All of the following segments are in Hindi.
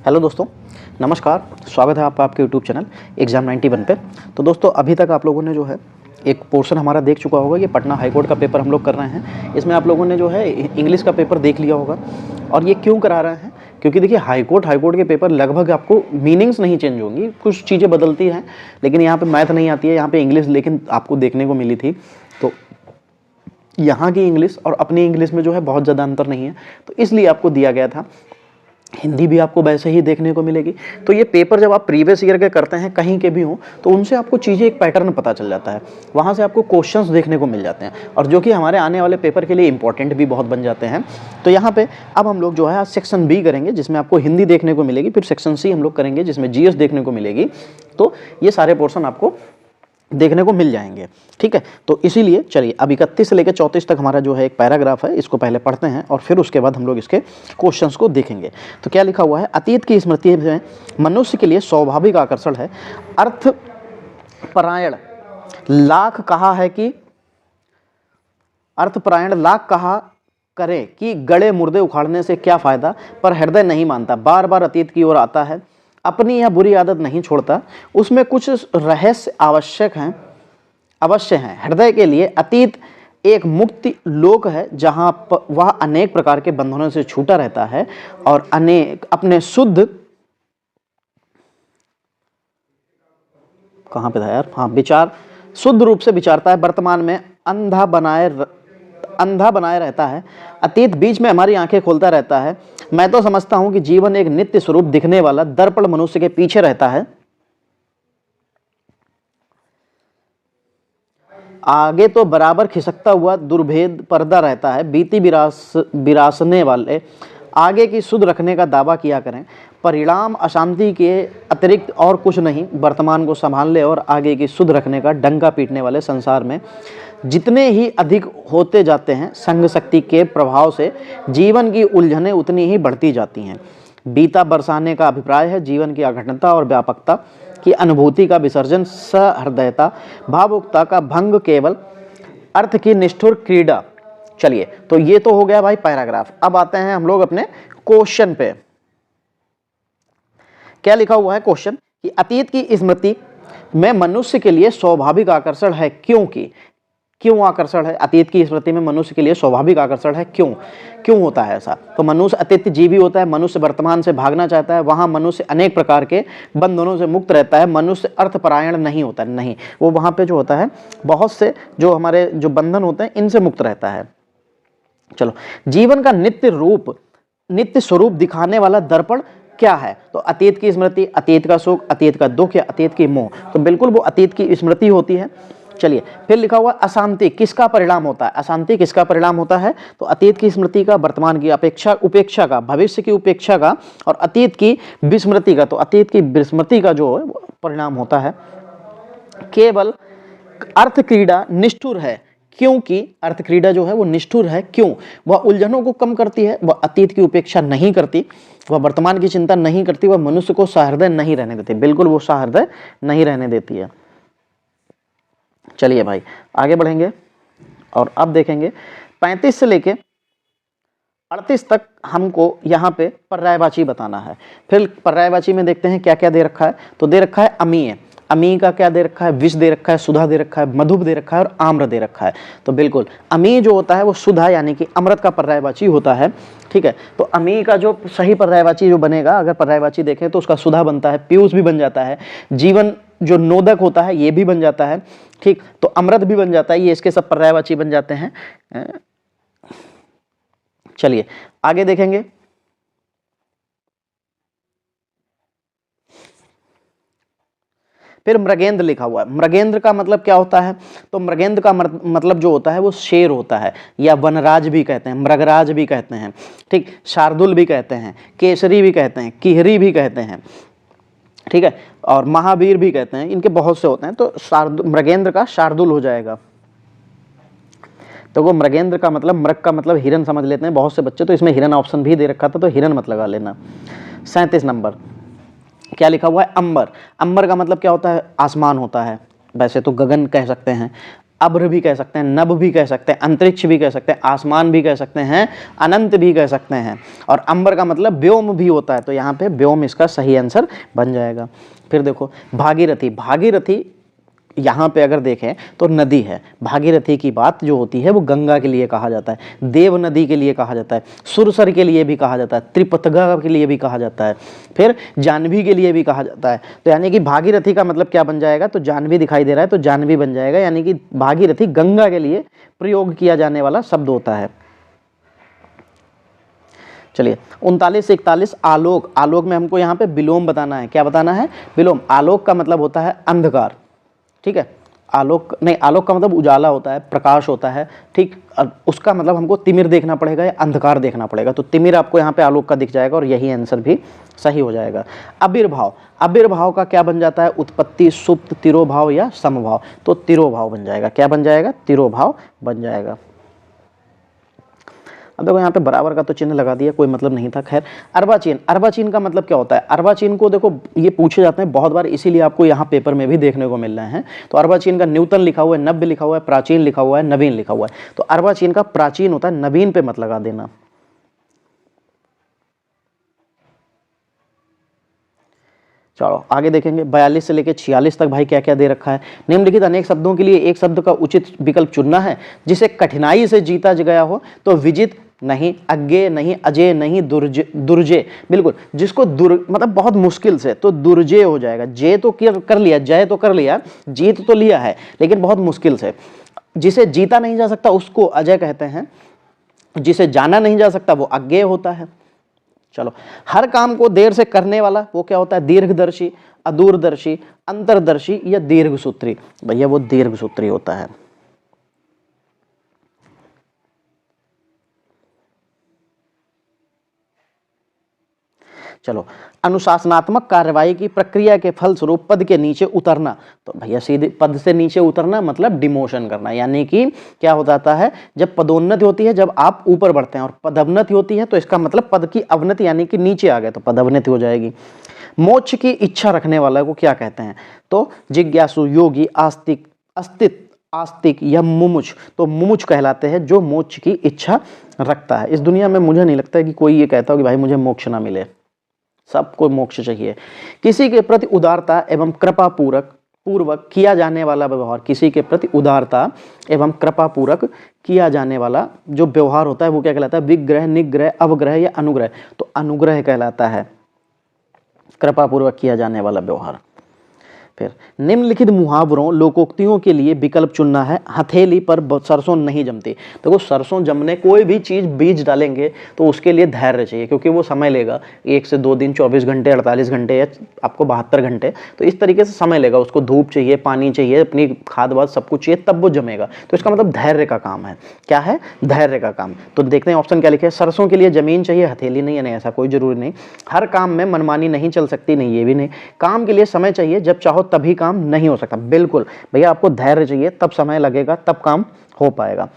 हेलो दोस्तों, नमस्कार। स्वागत है आपका आपके यूट्यूब चैनल एग्ज़ाम 91 पे। तो दोस्तों, अभी तक आप लोगों ने जो है एक पोर्शन हमारा देख चुका होगा। ये पटना हाई कोर्ट का पेपर हम लोग कर रहे हैं। इसमें आप लोगों ने जो है इंग्लिश का पेपर देख लिया होगा। और ये क्यों करा रहे हैं? क्योंकि देखिए, हाई कोर्ट के पेपर लगभग आपको मीनिंग्स नहीं चेंज होंगी, कुछ चीज़ें बदलती हैं, लेकिन यहाँ पे मैथ नहीं आती है, यहाँ पे इंग्लिश लेकिन आपको देखने को मिली थी। तो यहाँ की इंग्लिश और अपनी इंग्लिश में जो है बहुत ज़्यादा अंतर नहीं है, तो इसलिए आपको दिया गया था। हिंदी भी आपको वैसे ही देखने को मिलेगी। तो ये पेपर जब आप प्रीवियस ईयर के करते हैं कहीं के भी हों, तो उनसे आपको चीज़ें एक पैटर्न पता चल जाता है, वहाँ से आपको क्वेश्चंस देखने को मिल जाते हैं, और जो कि हमारे आने वाले पेपर के लिए इंपॉर्टेंट भी बहुत बन जाते हैं। तो यहाँ पे अब हम लोग जो है आज सेक्शन बी करेंगे, जिसमें आपको हिंदी देखने को मिलेगी। फिर सेक्शन सी हम लोग करेंगे, जिसमें जीएस देखने को मिलेगी। तो ये सारे पोर्शन आपको देखने को मिल जाएंगे, ठीक है। तो इसीलिए चलिए, अब 31 से लेकर 34 तक हमारा जो है एक पैराग्राफ है, इसको पहले पढ़ते हैं और फिर उसके बाद हम लोग इसके क्वेश्चंस को देखेंगे। तो क्या लिखा हुआ है? अतीत की स्मृति में मनुष्य के लिए स्वाभाविक आकर्षण है। अर्थपरायण लाख कहा करे कि गड़े मुर्दे उखाड़ने से क्या फायदा, पर हृदय नहीं मानता, बार बार अतीत की ओर आता है, अपनी यह बुरी आदत नहीं छोड़ता। उसमें कुछ रहस्य अवश्य हैं। हृदय के लिए अतीत एक मुक्ति लोक है, जहां वह अनेक प्रकार के बंधनों से छूटा रहता है और अनेक अपने शुद्ध विचार शुद्ध रूप से विचारता है। वर्तमान में अंधा बनाए रहता है। अतीत बीच में हमारी आंखें खोलता रहता है। मैं तो समझता हूं कि जीवन एक नित्य स्वरूप दिखने वाला दर्पण मनुष्य के पीछे रहता है। आगे तो बराबर खिसकता हुआ दुर्भेद पर्दा रहता है। बीती विरासने वाले आगे की सुध रखने का दावा किया करें। परिणाम अशांति के अतिरिक्त और कुछ नहीं। वर्तमान को संभाल ले और आगे की सुध रखने का डंका पीटने वाले संसार में जितने ही अधिक होते जाते हैं, संग शक्ति के प्रभाव से जीवन की उलझनें उतनी ही बढ़ती जाती हैं। बीता बरसाने का अभिप्राय है जीवन की अखंडता और व्यापकता की अनुभूति का विसर्जन, सहृदयता, भावुकता का भंग, केवल अर्थ की निष्ठुर क्रीड़ा। चलिए, तो ये तो हो गया भाई पैराग्राफ। अब आते हैं हम लोग अपने क्वेश्चन पे। क्या लिखा हुआ है क्वेश्चन? कि अतीत की स्मृति में मनुष्य के लिए स्वाभाविक आकर्षण है। क्यों आकर्षण है? अतीत की स्मृति में मनुष्य के लिए स्वाभाविक आकर्षण है। क्यों होता है ऐसा? तो मनुष्य अतीत जीवी होता है। मनुष्य वर्तमान से भागना चाहता है। वहां मनुष्य अनेक प्रकार के बंधनों से मुक्त रहता है। मनुष्य अर्थपरायण नहीं होता, नहीं, वो वहां पे जो होता है बहुत से जो हमारे जो बंधन होते हैं इनसे मुक्त रहता है। चलो, जीवन का नित्य स्वरूप दिखाने वाला दर्पण क्या है? तो अतीत की स्मृति, अतीत का सुख, अतीत का दुख या अतीत की मोह, तो बिल्कुल वो अतीत की स्मृति होती है। चलिए, फिर लिखा हुआ अशांति किसका परिणाम होता है? अशांति किसका परिणाम होता है? तो अतीत की स्मृति का, वर्तमान की उपेक्षा का, भविष्य की उपेक्षा का, और अतीत की विस्मृति का। तो अतीत की विस्मृति का जो परिणाम होता है। केवल अर्थ क्रीड़ा निष्ठुर है, क्योंकि अर्थ क्रीड़ा जो है वो निष्ठुर है। क्यों? वह उलझनों को कम करती है, वह अतीत की उपेक्षा नहीं करती, वह वर्तमान की चिंता नहीं करती, वह मनुष्य को सहृदय नहीं रहने देती। बिल्कुल वो सहृदय नहीं रहने देती है। चलिए भाई, आगे बढ़ेंगे और अब देखेंगे 35 से लेके 38 तक हमको यहाँ पे पर्यायवाची बताना है। फिर पर्यायवाची में देखते हैं क्या क्या दे रखा है। तो दे रखा है अमी का क्या दे रखा है? विष दे रखा है, सुधा दे रखा है, मधुप दे रखा है और आम्र दे रखा है। तो बिल्कुल अमी जो होता है वो सुधा यानी कि अमृत का पर्यायवाची होता है, ठीक है। तो अमी का जो सही पर्यायवाची जो बनेगा, अगर पर्यायवाची देखें तो उसका सुधा बनता है, पीयूष भी बन जाता है, जीवन जो नोदक होता है ये भी बन जाता है, ठीक। तो अमृत भी बन जाता है, ये इसके सब पर्यायवाची बन जाते हैं। चलिए आगे देखेंगे। फिर मृगेंद्र लिखा हुआ है। मृगेंद्र का मतलब क्या होता है? तो मृगेंद्र का मतलब जो होता है वो शेर होता है, या वनराज भी कहते हैं, मृगराज भी कहते हैं, ठीक। शार्दुल भी कहते हैं, केसरी भी कहते हैं, किहरी भी कहते हैं, ठीक है, और महावीर भी कहते हैं। इनके बहुत से होते हैं। तो मृगेंद्र का शार्दुल हो जाएगा। तो वो मृगेंद्र का मतलब, मृग का मतलब हिरन समझ लेते हैं बहुत से बच्चे, तो इसमें हिरन ऑप्शन भी दे रखा था, तो हिरन मत लगा लेना। 37 नंबर क्या लिखा हुआ है? अंबर। अंबर का मतलब क्या होता है? आसमान होता है, वैसे तो गगन कह सकते हैं। अब्र भी कह सकते हैं, नभ भी कह सकते हैं, अंतरिक्ष भी कह सकते हैं, आसमान भी कह सकते हैं, अनंत भी कह सकते हैं, और अंबर का मतलब व्योम भी होता है, तो यहाँ पे व्योम इसका सही आंसर बन जाएगा। फिर देखो भागीरथी, भागीरथी यहाँ पे अगर देखें तो नदी है, भागीरथी की बात जो होती है वो गंगा के लिए कहा जाता है, देव नदी के लिए कहा जाता है, सुरसर के लिए भी कहा जाता है, त्रिपतगा के लिए भी कहा जाता है, फिर जाह्नवी के लिए भी कहा जाता है। तो यानी कि भागीरथी का मतलब क्या बन जाएगा, तो जाह्नवी दिखाई दे रहा है तो जाह्नवी बन जाएगा, यानी कि भागीरथी गंगा के लिए प्रयोग किया जाने वाला शब्द होता है। चलिए 39 से 41 आलोक, आलोक में हमको यहाँ पे विलोम बताना है, क्या बताना है, विलोम। आलोक का मतलब होता है अंधकार, ठीक है, आलोक नहीं, आलोक का मतलब उजाला होता है, प्रकाश होता है, ठीक, उसका मतलब हमको तिमिर देखना पड़ेगा या अंधकार देखना पड़ेगा, तो तिमिर आपको यहाँ पे आलोक का दिख जाएगा और यही आंसर भी सही हो जाएगा। आविर्भाव, आविर्भाव का क्या बन जाता है, उत्पत्ति, सुप्त, तिरोभाव या समभाव, तो तिरोभाव बन जाएगा, क्या बन जाएगा, तिरोभाव बन जाएगा। अब देखो यहाँ पे बराबर का तो चिन्ह लगा दिया, कोई मतलब नहीं था। खैर अर्वाचीन, अर्वाचीन का मतलब क्या होता है, अर्वाचीन को देखो ये पूछे जाते हैं बहुत बार, इसीलिए आपको यहाँ पेपर में भी देखने को मिल रहे हैं। तो अर्वाचीन का न्यूतन लिखा हुआ है, नव्य लिखा हुआ है, प्राचीन लिखा हुआ है, नवीन लिखा हुआ है, तो अर्वाचीन का प्राचीन होता है, नवीन पे मत लगा देना। चलो आगे देखेंगे 42 से लेकर 46 तक भाई क्या क्या दे रखा है। निम्नलिखित अनेक शब्दों के लिए एक शब्द का उचित विकल्प चुनना है जिसे कठिनाई से जीता गया हो, तो विजित नहीं, अज्ञेय नहीं, अजय नहीं, दुर्जय, बिल्कुल जिसको मतलब बहुत मुश्किल से, तो दुर्जय हो जाएगा। जय तो कर लिया, जय तो कर लिया, जीत तो लिया है, लेकिन बहुत मुश्किल से। जिसे जीता नहीं जा सकता उसको अजय कहते हैं, जिसे जाना नहीं जा सकता वो अज्ञेय होता है। चलो, हर काम को देर से करने वाला वो क्या होता है, दीर्घदर्शी, अदूरदर्शी, अंतरदर्शी या दीर्घसूत्री, भैया वो दीर्घसूत्री होता है। चलो, अनुशासनात्मक कार्रवाई की प्रक्रिया के फलस्वरूप पद के नीचे उतरना, तो भैया सीधे पद से नीचे उतरना मतलब डिमोशन करना, यानी कि क्या हो जाता है, जब पदोन्नति होती है जब आप ऊपर बढ़ते हैं, और पदोन्नति होती है तो इसका मतलब पद की अवनति यानी कि नीचे आ गए तो पदोन्नति हो जाएगी। मोक्ष की इच्छा रखने वाला को क्या कहते हैं, तो जिज्ञासु, योगी, आस्तिक, आस्तिक या मुमुच, तो मुमुच कहलाते हैं जो मोक्ष की इच्छा रखता है। इस दुनिया में मुझे नहीं लगता है कि कोई ये कहता हो कि भाई मुझे मोक्ष ना मिले, सबको मोक्ष चाहिए। किसी के प्रति उदारता एवं कृपा पूर्वक किया जाने वाला व्यवहार, किसी के प्रति उदारता एवं कृपा पूर्वक किया जाने वाला जो व्यवहार होता है वो क्या कहलाता है, विग्रह, निग्रह, अवग्रह या अनुग्रह, तो अनुग्रह कहलाता है, कृपा पूर्वक किया जाने वाला व्यवहार। फिर निम्नलिखित मुहावरों, लोकोक्तियों के लिए विकल्प चुनना है। हथेली पर सरसों नहीं जमती, देखो सरसों जमने, कोई भी चीज बीज डालेंगे तो उसके लिए धैर्य चाहिए, क्योंकि वो समय लेगा, 1 से 2 दिन, 24 घंटे, 48 घंटे या आपको 72 घंटे, तो इस तरीके से समय लेगा, उसको धूप चाहिए, पानी चाहिए, अपनी खाद वाद सब कुछ चाहिए, तब वो जमेगा। तो इसका मतलब धैर्य का काम है, क्या है, धैर्य का काम। तो देखते हैं ऑप्शन क्या लिखे, सरसों के लिए जमीन चाहिए, हथेली नहीं, नहीं ऐसा कोई जरूरी नहीं। हर काम में मनमानी नहीं चल सकती, नहीं ये भी नहीं। काम के लिए समय चाहिए, जब चाहो तभी काम नहीं हो सकता, बिल्कुल भैया आपको धैर्य चाहिए, तब समय लगेगा, तब काम हो पाएगा।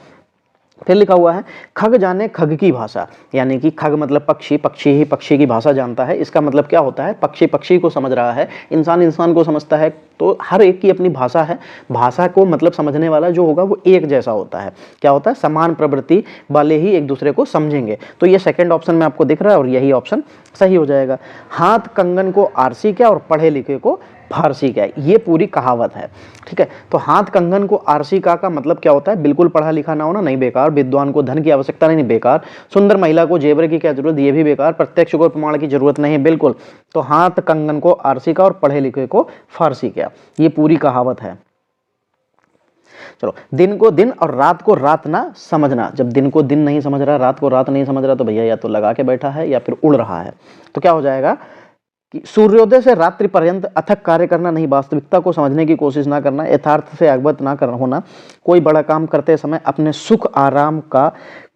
फिर लिखा हुआ है खग जाने खग की भाषा, यानी कि खग मतलब पक्षी, पक्षी ही पक्षी की भाषा जानता है। इसका मतलब क्या होता है, पक्षी पक्षी को समझ रहा है, इंसान इंसान को समझता है, तो हर एक की अपनी भाषा है। भाषा को मतलब समझने वाला जो होगा वो एक जैसा होता है, क्या होता है, समान प्रवृत्ति वाले ही एक दूसरे को समझेंगे। तो ये सेकंड ऑप्शन में आपको दिख रहा है और यही ऑप्शन सही हो जाएगा। हाथ कंगन को आरसी क्या और पढ़े लिखे को फारसी क्या, ये पूरी कहावत है, ठीक है। तो हाथ कंगन को आरसी का मतलब क्या होता है, बिल्कुल पढ़ा लिखा ना होना, नहीं बेकार। विद्वान को धन की आवश्यकता नहीं, बेकार। सुंदर महिला को जेवर की क्या जरूरत, ये भी बेकार। प्रत्यक्ष को प्रमाण की जरूरत नहीं, बिल्कुल। तो हाथ कंगन को आरसी का और पढ़े लिखे को फारसी क्या, ये पूरी कहावत है। चलो, दिन को दिन और रात को रात ना समझना, जब दिन को दिन नहीं समझ रहा, रात को रात नहीं समझ रहा, तो भैया या तो लगा के बैठा है या फिर उड़ रहा है। तो क्या हो जाएगा कि सूर्योदय से रात्रि पर्यंत अथक कार्य करना नहीं, वास्तविकता को समझने की कोशिश ना करना, यथार्थ से अवगत ना कर होना, कोई बड़ा काम करते समय अपने सुख आराम का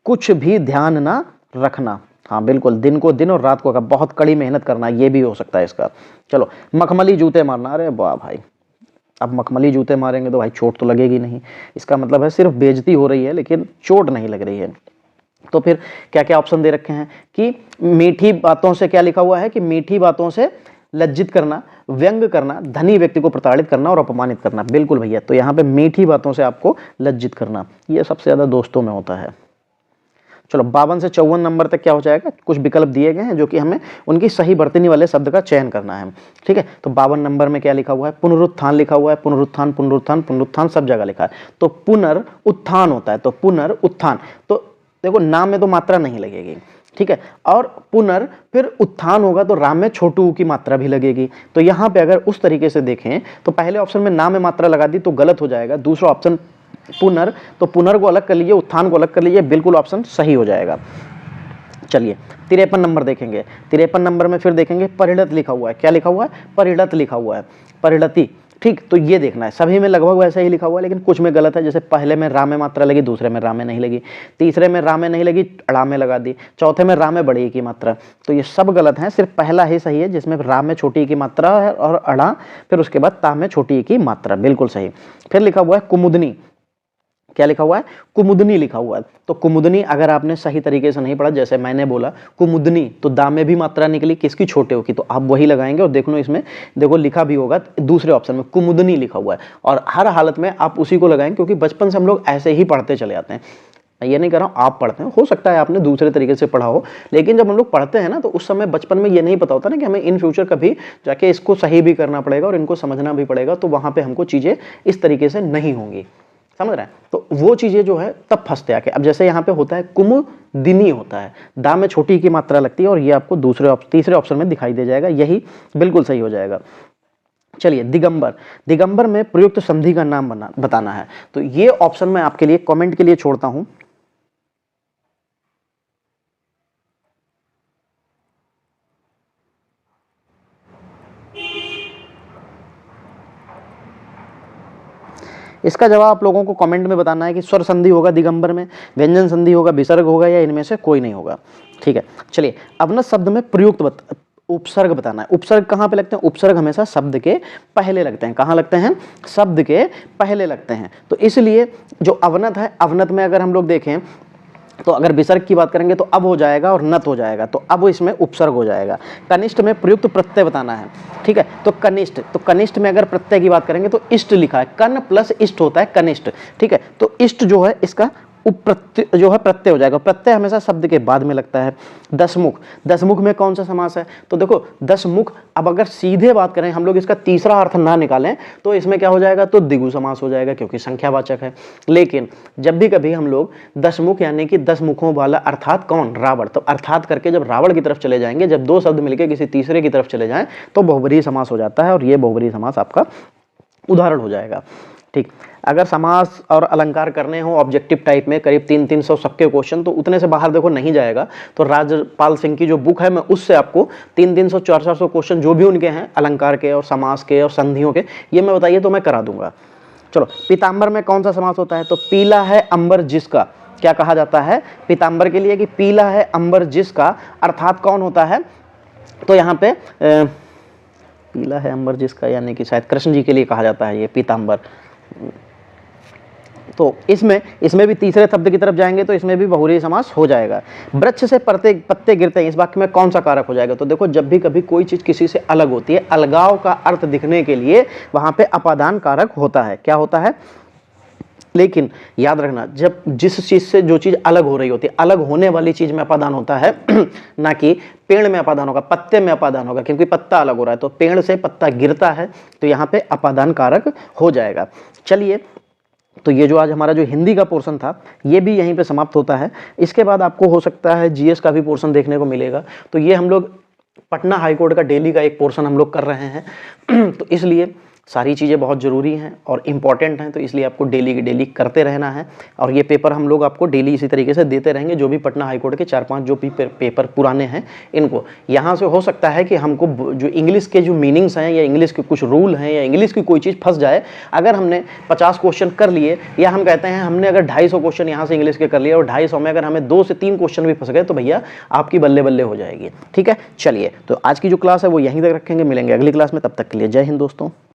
कुछ भी ध्यान ना रखना। हाँ बिल्कुल, दिन को दिन और रात को का बहुत कड़ी मेहनत करना, ये भी हो सकता है इसका। चलो, मखमली जूते मारना, अरे वाह भाई, अब मखमली जूते मारेंगे तो भाई चोट तो लगेगी नहीं, इसका मतलब है सिर्फ बेइज्जती हो रही है लेकिन चोट नहीं लग रही है। तो फिर क्या क्या ऑप्शन दे रखे हैं कि मीठी बातों से, क्या लिखा हुआ है कि मीठी बातों से लज्जित करना, व्यंग करना, धनी व्यक्ति को प्रताड़ित करना और अपमानित करना। बिल्कुल भैया, तो यहाँ पे मीठी बातों से आपको लज्जित करना, ये सबसे ज्यादा दोस्तों में होता है। चलो 52 से 54 नंबर तक क्या हो जाएगा, कुछ विकल्प दिए गए हैं जो कि हमें उनकी सही वर्तनी वाले शब्द का चयन करना है। ठीक है, तो 52 नंबर में क्या लिखा हुआ है, पुनरुत्थान लिखा हुआ है, पुनरुत्थान पुनरुत्थान पुनरुत्थान सब जगह लिखा है, तो पुनरुत्थान होता है, तो पुनरुत्थान, तो देखो नाम में तो मात्रा नहीं लगेगी, ठीक है, और पुनर फिर उत्थान होगा तो राम में छोटू ऊ की मात्रा भी लगेगी। तो यहाँ पे अगर उस तरीके से देखें तो पहले ऑप्शन में नाम में मात्रा लगा दी तो गलत हो जाएगा, दूसरा ऑप्शन पुनर, तो पुनर को अलग कर लीजिए, उत्थान को अलग कर लीजिए, बिल्कुल ऑप्शन सही हो जाएगा। चलिए 53 नंबर देखेंगे, 53 नंबर में फिर देखेंगे परिणत लिखा हुआ है, क्या लिखा हुआ है, परिणत लिखा हुआ है, परिणति। ठीक, तो ये देखना है, सभी में लगभग वैसा ही लिखा हुआ है, लेकिन कुछ में गलत है, जैसे पहले में रा में मात्रा लगी, दूसरे में रा में नहीं लगी, तीसरे में रा में नहीं लगी, अड़ा में लगा दी, चौथे में रा में बड़ी की मात्रा, तो ये सब गलत है, सिर्फ पहला ही सही है जिसमें रा में छोटी की मात्रा है और अड़ा, फिर उसके बाद ता में छोटी की मात्रा, बिल्कुल सही। फिर लिखा हुआ है कुमुदनी, क्या लिखा हुआ है, कुमुदनी लिखा हुआ है, तो कुमुदनी अगर आपने सही तरीके से नहीं पढ़ा, जैसे मैंने बोला कुमुदनी, तो दा में भी मात्रा निकली, किसकी, छोटे हो की, तो आप वही लगाएंगे, और देखो इसमें देखो लिखा भी होगा दूसरे ऑप्शन में कुमुदनी लिखा हुआ है, और हर हालत में आप उसी को लगाएंगे, क्योंकि बचपन से हम लोग ऐसे ही पढ़ते चले आते हैं। ये नहीं कह रहा हूँ आप पढ़ते हैं, हो सकता है आपने दूसरे तरीके से पढ़ा हो, लेकिन जब हम लोग पढ़ते हैं ना, तो उस समय बचपन में ये नहीं पता होता ना कि हमें इन फ्यूचर कभी जाके इसको सही भी करना पड़ेगा और इनको समझना भी पड़ेगा, तो वहां पे हमको चीजें इस तरीके से नहीं होंगी, समझ रहे हैं, तो वो चीजें जो है तब फंसते आके। अब जैसे यहाँ पे होता है कुमुदिनी होता है, दा में छोटी की मात्रा लगती है, और ये आपको तीसरे ऑप्शन में दिखाई दे जाएगा, यही बिल्कुल सही हो जाएगा। चलिए दिगंबर, दिगंबर में प्रयुक्त संधि का नाम बताना है, तो ये ऑप्शन मैं आपके लिए कमेंट के लिए छोड़ता हूं। इसका जवाब आप लोगों को कमेंट में बताना है कि स्वर संधि होगा दिगंबर में, व्यंजन संधि होगा, विसर्ग होगा, या इनमें से कोई नहीं होगा। ठीक है, चलिए अवनत शब्द में प्रयुक्त उपसर्ग बताना है। उपसर्ग कहाँ पे लगते हैं, उपसर्ग हमेशा शब्द के पहले लगते हैं, कहाँ लगते हैं, शब्द के पहले लगते हैं, तो इसलिए जो अवनत है, अवनत में अगर हम लोग देखें तो अगर विसर्ग की बात करेंगे तो अब हो जाएगा और नत हो जाएगा, तो अब इसमें उपसर्ग हो जाएगा। कनिष्ठ में प्रयुक्त प्रत्यय बताना है, ठीक है, तो कनिष्ठ में अगर प्रत्यय की बात करेंगे तो इष्ट लिखा है, कन प्लस इष्ट होता है कनिष्ठ, ठीक है, तो इष्ट जो है इसका उपप्रत्यय जो है प्रत्यय हो जाएगा, प्रत्यय हमेशा शब्द के बाद में लगता है। दसमुख, दसमुख में कौन सा समास है, तो देखो दसमुख, अब अगर सीधे बात करें हम लोग इसका तीसरा अर्थ ना निकालें तो इसमें क्या हो जाएगा, तो द्विगु समास हो जाएगा, क्योंकि संख्यावाचक है। लेकिन जब भी कभी हम लोग दसमुख यानी कि 10 मुखों वाला, अर्थात कौन, रावण, तो अर्थात करके जब रावण की तरफ चले जाएंगे, जब दो शब्द मिलकर किसी तीसरे की तरफ चले जाएं तो बहुब्रीहि समास हो जाता है, और ये बहुब्रीहि समास आपका उदाहरण हो जाएगा। ठीक, अगर समास और अलंकार करने हो ऑब्जेक्टिव टाइप में करीब 300 सबके क्वेश्चन, तो उतने से बाहर देखो नहीं जाएगा, तो राजपाल सिंह की जो बुक है मैं उससे आपको 300-400 क्वेश्चन जो भी उनके हैं अलंकार के और समास के और संधियों के, ये मैं बताइए तो मैं करा दूंगा। चलो पीताम्बर में कौन सा समास होता है, तो पीला है अंबर जिसका, क्या कहा जाता है पीताम्बर के लिए, कि पीला है अंबर जिसका, अर्थात कौन होता है, तो यहाँ पे पीला है अंबर जिसका यानी कि शायद कृष्ण जी के लिए कहा जाता है ये पीताम्बर। तो इसमें भी तीसरे शब्द की तरफ जाएंगे तो इसमें भी बहुब्रीहि समास हो जाएगा। वृक्ष से पत्ते गिरते हैं, इस वाक्य में कौन सा कारक हो जाएगा, तो देखो जब भी कभी कोई चीज किसी से अलग होती है, अलगाव का अर्थ दिखने के लिए वहां पे अपादान कारक होता है, क्या होता है, लेकिन याद रखना जब जिस चीज से जो चीज अलग हो रही होती है, अलग होने वाली चीज में अपादान होता है ना कि पेड़ में अपादान होगा, पत्ते में अपादान होगा, क्योंकि पत्ता अलग हो रहा है, तो पेड़ से पत्ता गिरता है तो यहाँ पे अपादान कारक हो जाएगा। चलिए, तो ये जो आज हमारा जो हिंदी का पोर्शन था ये भी यहीं पे समाप्त होता है। इसके बाद आपको हो सकता है जीएस का भी पोर्शन देखने को मिलेगा, तो ये हम लोग पटना हाईकोर्ट का डेली का एक पोर्शन हम लोग कर रहे हैं तो इसलिए सारी चीज़ें बहुत ज़रूरी हैं और इम्पॉर्टेंट हैं, तो इसलिए आपको डेली की डेली करते रहना है, और ये पेपर हम लोग आपको डेली इसी तरीके से देते रहेंगे। जो भी पटना हाईकोर्ट के 4-5 जो भी पेपर पुराने हैं इनको, यहाँ से हो सकता है कि हमको जो इंग्लिश के जो मीनिंग्स हैं या इंग्लिश के कुछ रूल हैं या इंग्लिश की कोई चीज़ फंस जाए। अगर हमने 50 क्वेश्चन कर लिए, या हम कहते हैं हमने अगर 250 क्वेश्चन यहाँ से इंग्लिश के कर लिए और 250 में अगर हमें 2 से 3 क्वेश्चन भी फंस गए तो भैया आपकी बल्ले बल्ले हो जाएगी। ठीक है, चलिए तो आज की जो क्लास है वो यहीं तक रखेंगे, मिलेंगे अगली क्लास में, तब तक के लिए जय हिंद दोस्तों।